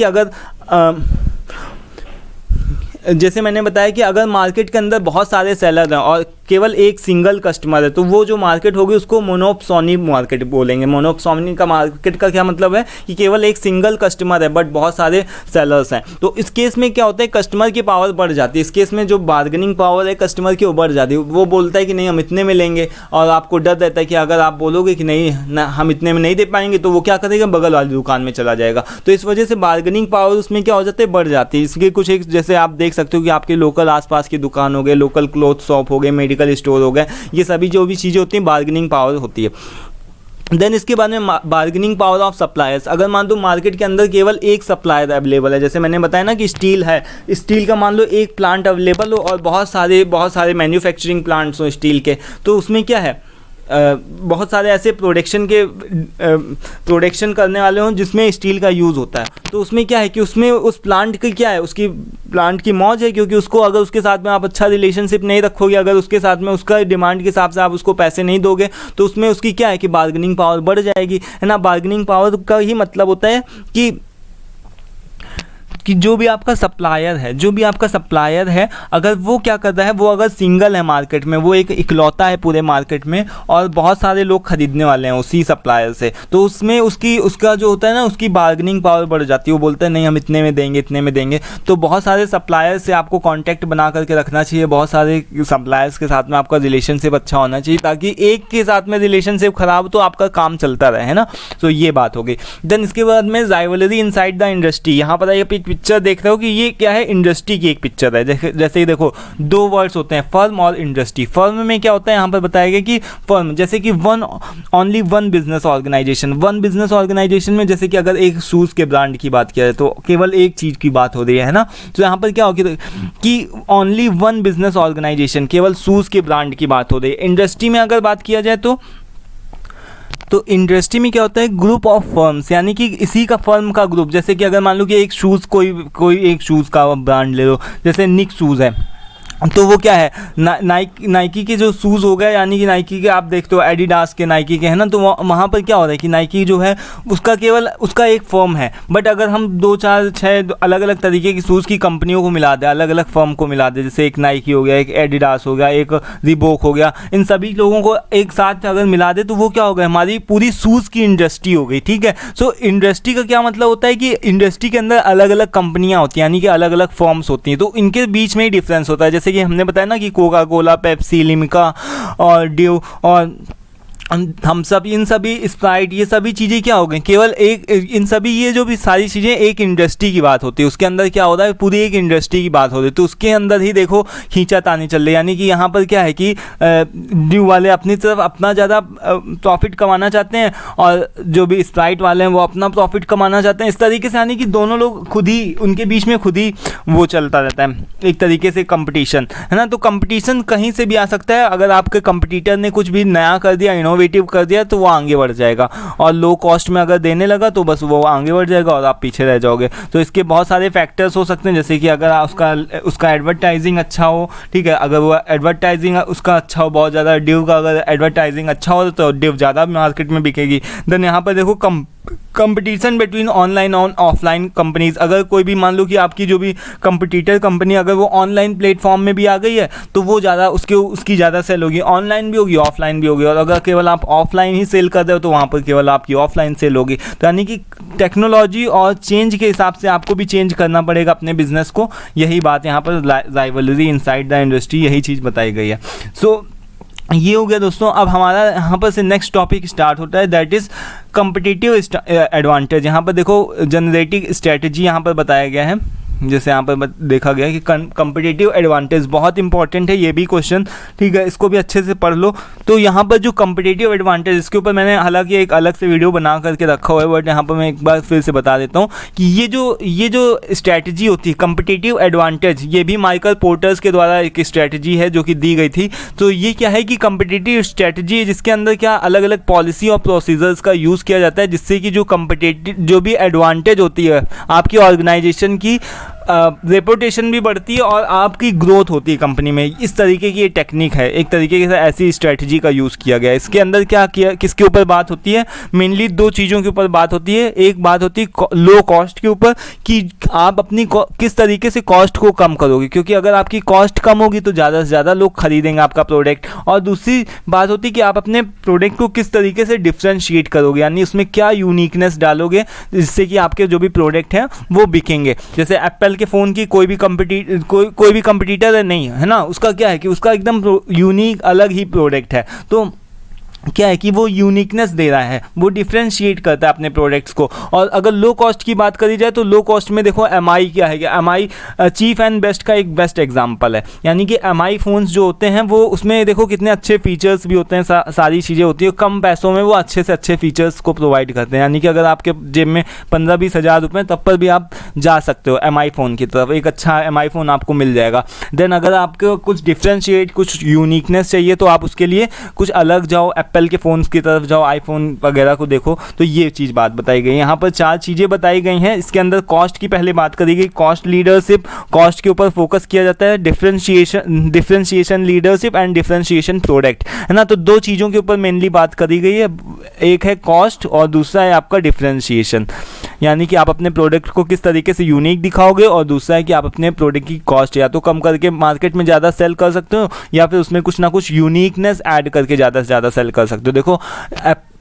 कि अगर मार्केट के अंदर बहुत सारे सेलर हैं और केवल एक सिंगल कस्टमर है, तो वो जो मार्केट होगी उसको मोनोप्सोनी मार्केट बोलेंगे। मोनोप्सोनी का मार्केट का क्या मतलब है कि केवल एक सिंगल कस्टमर है बट बहुत सारे सेलर्स हैं। तो इस केस में क्या होता है, कस्टमर की पावर बढ़ जाती है। इस केस में जो बार्गेनिंग पावर है कस्टमर की वो बढ़ जाती है। वो बोलता है कि नहीं हम इतने में लेंगे, और आपको डर रहता है कि अगर आप बोलोगे कि नहीं ना हम इतने में नहीं दे पाएंगे, तो वो क्या करेगा, बगल वाली दुकान में चला जाएगा। तो इस वजह से बार्गेनिंग पावर उसमें क्या हो जाता है, बढ़ जाती है। इसके कुछ एक जैसे आप देख सकते हो कि आपके लोकल आसपास की दुकान हो गए, लोकल क्लॉथ शॉप हो गए, मेडिकल स्टोर हो गए, ये सभी जो भी चीज़ें होती हैं बार्गेनिंग पावर होती है। देन इसके बाद में बार्गेनिंग पावर ऑफ सप्लायर्स। अगर मान लो मार्केट के अंदर केवल एक सप्लायर अवेलेबल है, जैसे मैंने बताया ना कि स्टील है, स्टील का मान लो एक प्लांट अवेलेबल हो और बहुत सारे मैन्युफैक्चरिंग प्लांट्स हो स्टील के, तो उसमें क्या है बहुत सारे ऐसे प्रोडक्शन करने वाले हों जिसमें स्टील का यूज़ होता है, तो उसमें क्या है कि उसमें उस प्लांट की क्या है, उसकी प्लांट की मौज है, क्योंकि उसको अगर उसके साथ में आप अच्छा रिलेशनशिप नहीं रखोगे, अगर उसके साथ में उसका डिमांड के हिसाब से आप उसको पैसे नहीं दोगे, तो उसमें उसकी क्या है कि बार्गेनिंग पावर बढ़ जाएगी, है ना। बार्गेनिंग पावर का ही मतलब होता है कि जो भी आपका सप्लायर है अगर वो क्या करता है, वो अगर सिंगल है मार्केट में, वो एक इकलौता है पूरे मार्केट में और बहुत सारे लोग खरीदने वाले हैं उसी सप्लायर से, तो उसमें उसका जो होता है ना, उसकी बार्गेनिंग पावर बढ़ जाती है। वो बोलता है नहीं हम इतने में देंगे। तो बहुत सारे सप्लायर से आपको कॉन्टैक्ट बना करके रखना चाहिए, बहुत सारे सप्लायर्स के साथ में आपका रिलेशनशिप अच्छा होना चाहिए, ताकि एक के साथ में रिलेशनशिप खराब तो आपका काम चलता रहे, है ना। तो ये बात हो गई। देन इसके बाद में राइवलरी इनसाइड द इंडस्ट्री। यहाँ पर ये पिक्चर देख रहे हो कि ये क्या है, इंडस्ट्री की एक पिक्चर है। जैसे ही देखो दो वर्ड्स होते हैं, फर्म और इंडस्ट्री। फर्म में क्या होता है, यहाँ पर बताया गया कि फर्म जैसे कि ओनली वन बिजनेस ऑर्गेनाइजेशन में जैसे कि अगर एक शूज़ के ब्रांड की बात किया जाए तो केवल एक चीज़ की बात हो रही है ना। तो यहाँ पर क्या होगी कि ओनली वन बिजनेस ऑर्गेनाइजेशन, केवल शूज़ के ब्रांड की बात हो रही है। इंडस्ट्री में अगर बात किया जाए तो इंडस्ट्री में क्या होता है, ग्रुप ऑफ फर्म्स, यानी कि इसी का फर्म का ग्रुप। जैसे कि अगर मान लो कि एक शूज़ कोई एक शूज़ का ब्रांड ले लो, जैसे निक शूज़ है, तो वो क्या है नाइकी के जो शूज़ हो गए, यानी कि नाइकी के आप देखते हो एडिडास के, नाइकी के, है ना। तो वहाँ पर क्या हो रहा है कि नाइकी जो है उसका केवल उसका एक फर्म है, बट अगर हम 2 4 6 अलग अलग तरीके की शूज़ की कंपनियों को मिला दें, अलग अलग फर्म को मिला दें, जैसे एक नाइकी हो गया, एक एडिडास हो गया, एक रिबॉक हो गया, इन सभी लोगों को एक साथ अगर मिला दे तो वो क्या हो गया, हमारी पूरी शूज़ की इंडस्ट्री हो गई, ठीक है। सो इंडस्ट्री का क्या मतलब होता है कि इंडस्ट्री के अंदर अलग अलग कंपनियाँ होती हैं, यानी कि अलग अलग फर्म्स होती हैं, तो इनके बीच में ही डिफरेंस होता है। जैसे कि हमने बताया ना कि कोका कोला, पेप्सी, लिम्का और ड्यू और हम सब, इन सभी स्प्राइट, ये सभी चीज़ें क्या हो गई, केवल एक, इन सभी ये जो भी सारी चीज़ें एक इंडस्ट्री की बात होती है, उसके अंदर क्या हो रहा है, पूरी एक इंडस्ट्री की बात हो रही है। तो उसके अंदर ही देखो खींचातानी चल रही है, यानी कि यहाँ पर क्या है कि ड्यू वाले अपनी तरफ अपना ज़्यादा प्रॉफिट कमाना चाहते हैं और जो भी स्प्राइट वाले हैं वो अपना प्रॉफिट कमाना चाहते हैं। इस तरीके से यानी कि दोनों लोग खुद ही, उनके बीच में खुद ही वो चलता रहता है, एक तरीके से कंपटीशन, है ना। तो कंपटीशन कहीं से भी आ सकता है, अगर आपके कंपटीटर ने कुछ भी नया कर दिया, इनोवेटिव कर दिया, तो वो आगे बढ़ जाएगा, और लो कॉस्ट में अगर देने लगा तो बस वो आगे बढ़ जाएगा और आप पीछे रह जाओगे। तो इसके बहुत सारे फैक्टर्स हो सकते हैं, जैसे कि अगर उसका एडवर्टाइजिंग अच्छा हो, ठीक है, अगर वो एडवर्टाइजिंग उसका अच्छा हो बहुत ज़्यादा, ड्यू का अगर एडवर्टाइजिंग अच्छा हो तो ड्यू ज़्यादा मार्केट में बिकेगी। देन यहाँ पर देखो कंपटीशन बिटवीन ऑनलाइन और ऑफलाइन कंपनीज। अगर कोई भी मान लो कि आपकी जो भी कंपटीटर कंपनी अगर वो ऑनलाइन प्लेटफॉर्म में भी आ गई है तो वो ज़्यादा उसकी ज़्यादा सेल होगी, ऑनलाइन भी होगी, ऑफलाइन भी होगी। और अगर केवल आप ऑफलाइन ही सेल कर रहे हो तो वहाँ पर केवल आपकी ऑफलाइन सेल होगी। तो यानी कि टेक्नोलॉजी और चेंज के हिसाब से आपको भी चेंज करना पड़ेगा अपने बिजनेस को। यही बात यहाँ पर राइवलरी इनसाइड द इंडस्ट्री, यही चीज़ बताई गई है। सो ये हो गया दोस्तों। अब हमारा यहाँ पर से नेक्स्ट टॉपिक स्टार्ट होता है, दैट इज़ कम्पिटिटिव एडवांटेज। यहाँ पर देखो जनरेटिव स्ट्रेटजी यहाँ पर बताया गया है, जैसे यहाँ पर देखा गया कि कम्पिटिटिव एडवांटेज बहुत इंपॉर्टेंट है ये भी क्वेश्चन, ठीक है, इसको भी अच्छे से पढ़ लो। तो यहाँ पर जो कम्पिटिटिव एडवांटेज, इसके ऊपर मैंने हालांकि एक अलग से वीडियो बना करके रखा हुआ है, बट यहाँ पर मैं एक बार फिर से बता देता हूँ कि ये जो स्ट्रैटेजी होती है कम्पिटिटिव एडवांटेज, ये भी माइकल पोर्टर्स के द्वारा एक स्ट्रैटेजी है जो कि दी गई थी। तो ये क्या है कि कम्पिटिटिव स्ट्रैटेजी है जिसके अंदर क्या अलग अलग पॉलिसी और प्रोसीजर्स का यूज़ किया जाता है, जिससे कि जो भी एडवांटेज होती है आपकी ऑर्गेनाइजेशन की रेपुटेशन भी बढ़ती है और आपकी ग्रोथ होती है कंपनी में। इस तरीके की ये टेक्निक है, एक तरीके से ऐसी स्ट्रेटजी का यूज़ किया गया है। इसके अंदर क्या किया, किसके ऊपर बात होती है, मेनली दो चीज़ों के ऊपर बात होती है। एक बात होती है लो कॉस्ट के ऊपर कि आप अपनी किस तरीके से कॉस्ट को कम करोगे, क्योंकि अगर आपकी कॉस्ट कम होगी तो ज़्यादा से ज़्यादा लोग खरीदेंगे आपका प्रोडक्ट। और दूसरी बात होती है कि आप अपने प्रोडक्ट को किस तरीके से डिफ्रेंशिएट करोगे, यानी उसमें क्या यूनिकनेस डालोगे जिससे कि आपके जो भी प्रोडक्ट हैं वो बिकेंगे। जैसे एप्पल के फ़ोन की कोई भी कंपटीटर नहीं है ना, उसका क्या है कि उसका एकदम यूनिक अलग ही प्रोडक्ट है। तो क्या है कि वो यूनिकनेस दे रहा है, वो डिफ्रेंशिएट करता है अपने प्रोडक्ट्स को। और अगर लो कॉस्ट की बात करी जाए तो लो कॉस्ट में देखो एमआई क्या है, कि एमआई चीप एंड बेस्ट का एक बेस्ट एग्जांपल है। यानी कि एमआई फ़ोन्स जो होते हैं वो उसमें देखो कितने अच्छे फीचर्स भी होते हैं, सारी चीज़ें होती है, कम पैसों में वो अच्छे से अच्छे फीचर्स को प्रोवाइड करते हैं। यानी कि अगर आपके जेब में 15-20 हज़ार रुपये, तब पर भी आप जा सकते हो एमआई फ़ोन की तरफ, एक अच्छा एमआई फ़ोन आपको मिल जाएगा। देन अगर आपको कुछ डिफ्रेंशिएट, कुछ यूनिकनेस चाहिए तो आप उसके लिए कुछ अलग जाओ, एप्पल के फ़ोन्स की तरफ जाओ, आईफोन वगैरह को देखो। तो ये चीज़ बात बताई गई, यहाँ पर 4 चीज़ें बताई गई हैं। इसके अंदर कॉस्ट की पहले बात करी गई, कॉस्ट लीडरशिप, कॉस्ट के ऊपर फोकस किया जाता है, differentiation leadership and differentiation product, है ना। तो 2 चीज़ों के ऊपर मेनली बात करी गई है, एक है कॉस्ट और दूसरा है आपका डिफरेंशिएशन। यानी कि आप अपने प्रोडक्ट को किस तरीके से यूनिक दिखाओगे, और दूसरा है कि आप अपने प्रोडक्ट की कॉस्ट या तो कम करके मार्केट में ज़्यादा सेल कर सकते हो, या फिर उसमें कुछ ना कुछ यूनिकनेस ऐड करके ज़्यादा से ज़्यादा सेल कर सकते हो। देखो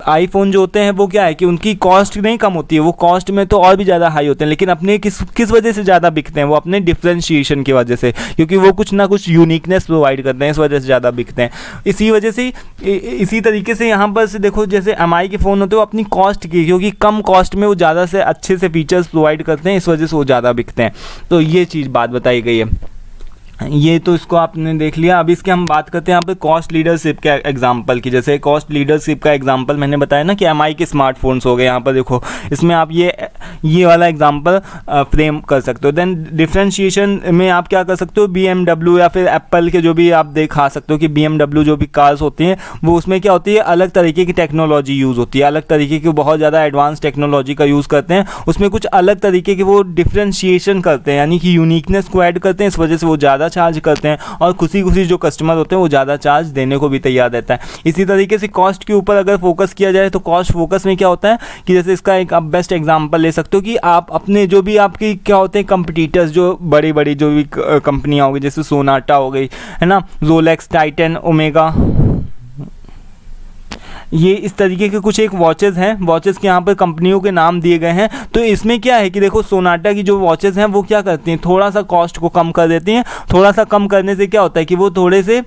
आईफोन जो होते हैं वो क्या है कि उनकी कॉस्ट नहीं कम होती है, वो कॉस्ट में तो और भी ज़्यादा हाई होते हैं, लेकिन अपने किस वजह से ज़्यादा बिकते हैं, वो अपने डिफरेंशिएशन की वजह से, क्योंकि वो कुछ ना कुछ यूनिकनेस प्रोवाइड करते हैं, इस वजह से ज़्यादा बिकते हैं। इसी वजह से इसी तरीके से यहाँ पर से देखो, जैसे एमआई के फ़ोन होते हैं वो अपनी कॉस्ट की, क्योंकि कम कॉस्ट में वो ज़्यादा से अच्छे से फीचर्स प्रोवाइड करते हैं, इस वजह से वो ज़्यादा बिकते हैं। तो ये चीज़ बात बताई गई है। ये तो इसको आपने देख लिया। अब इसके हम बात करते हैं यहाँ पे कॉस्ट लीडरशिप के एग्जांपल की। जैसे कॉस्ट लीडरशिप का एग्जांपल मैंने बताया ना कि एमआई के स्मार्टफोन्स हो गए, यहाँ पर देखो इसमें आप ये वाला एग्जांपल फ्रेम कर सकते हो। देन डिफरेंशिएशन में आप क्या कर सकते हो, BMW या फिर एप्पल के जो भी आप दिखा सकते हो कि BMW जो भी कार्स होती हैं वो उसमें क्या होती है, अलग तरीके की टेक्नोलॉजी यूज़ होती है, अलग तरीके की बहुत ज़्यादा एडवांस टेक्नोलॉजी का यूज़ करते हैं, उसमें कुछ अलग तरीके के वो डिफरेंशिएशन करते हैं, यानी कि यूनिकनेस को ऐड करते हैं, इस वजह से वो ज़्यादा चार्ज करते हैं, और खुशी जो कस्टमर होते हैं वो ज़्यादा चार्ज देने को भी तैयार रहता है। इसी तरीके से कॉस्ट के ऊपर अगर फोकस किया जाए तो कॉस्ट फोकस में क्या होता है कि जैसे इसका एक आप बेस्ट एग्जांपल ले सकते हो कि आप अपने जो भी आपकी क्या होते हैं कंपटीटर्स, जो बड़ी जो भी कंपनियां होगी, जैसे सोनाटा हो गई, है ना, रोलेक्स, टाइटन, ओमेगा, ये इस तरीके के कुछ एक वॉचेज़ हैं, वॉचेज़ के यहाँ पर कंपनियों के नाम दिए गए हैं। तो इसमें क्या है कि देखो सोनाटा की जो वॉचेज़ हैं वो क्या करती हैं, थोड़ा सा कॉस्ट को कम कर देती हैं। थोड़ा सा कम करने से क्या होता है कि वो थोड़े से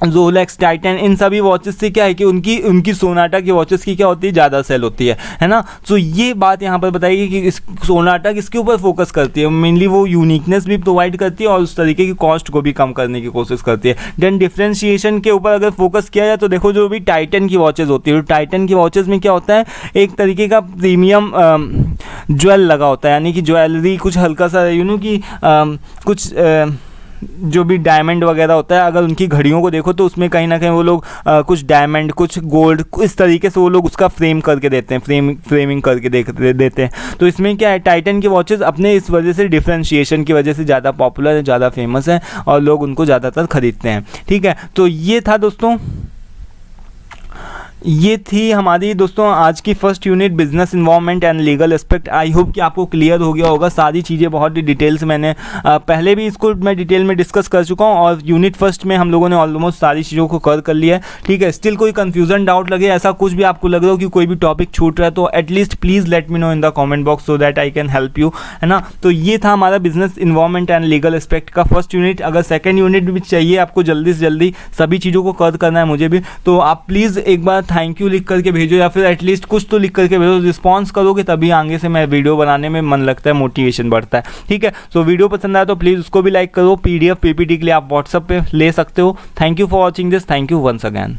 रोलेक्स, टाइटन, इन सभी वॉचेस से क्या है कि उनकी सोनाटा की वॉचेस की क्या होती है, ज़्यादा सेल होती है ना। तो ये बात यहाँ पर बताएगी कि सोनाटा किसके ऊपर फोकस करती है, मेनली वो यूनिकनेस भी प्रोवाइड करती है और उस तरीके की कॉस्ट को भी कम करने की कोशिश करती है। देन डिफरेंशिएशन के ऊपर अगर फोकस किया जाए तो देखो जो भी टाइटन की वॉचेज़ होती है, टाइटन की वॉचेज़ में क्या होता है, एक तरीके का प्रीमियम ज्वेल लगा होता है, यानी कि ज्वेलरी कुछ हल्का सा कि कुछ जो भी डायमंड वगैरह होता है, अगर उनकी घड़ियों को देखो तो उसमें कहीं ना कहीं वो लोग कुछ डायमंड, कुछ गोल्ड, इस तरीके से वो लोग उसका फ्रेम करके देते हैं, फ्रेमिंग करके देते हैं। तो इसमें क्या है, टाइटन की वॉचेस अपने इस वजह से डिफरेंशिएशन की वजह से ज़्यादा पॉपुलर है, ज़्यादा फेमस है और लोग उनको ज़्यादातर खरीदते हैं। ठीक है, तो ये था दोस्तों, ये थी हमारी दोस्तों आज की first unit business environment and legal aspect. I hope कि आपको क्लियर हो गया होगा, सारी चीज़ें बहुत ही डिटेल से मैंने पहले भी इसको मैं डिटेल में डिस्कस कर चुका हूँ और यूनिट फर्स्ट में हम लोगों ने ऑलमोस्ट सारी चीज़ों को कवर कर लिया है। ठीक है, स्टिल कोई कन्फ्यूजन डाउट लगे, ऐसा कुछ भी आपको लग रहा हो कि कोई भी टॉपिक छूट रहा है तो at least please let me know in the comment box so that I can help you, है ना। तो ये था हमारा business environment and legal aspect का फर्स्ट यूनिट। अगर सेकेंड यूनिट भी चाहिए आपको जल्दी से जल्दी सभी चीज़ों को कवर करना है मुझे भी, तो आप प्लीज़ एक बार थैंक यू लिख करके भेजो या फिर एटलीस्ट कुछ तो लिख करके भेजो। रिस्पॉन्स करोगे तभी आगे से मैं वीडियो बनाने में मन लगता है, मोटिवेशन बढ़ता है। ठीक है, तो वीडियो पसंद आया तो प्लीज़ उसको भी लाइक करो। PDF PPT के लिए आप व्हाट्सएप पे ले सकते हो। Thank you for watching this, thank you once again.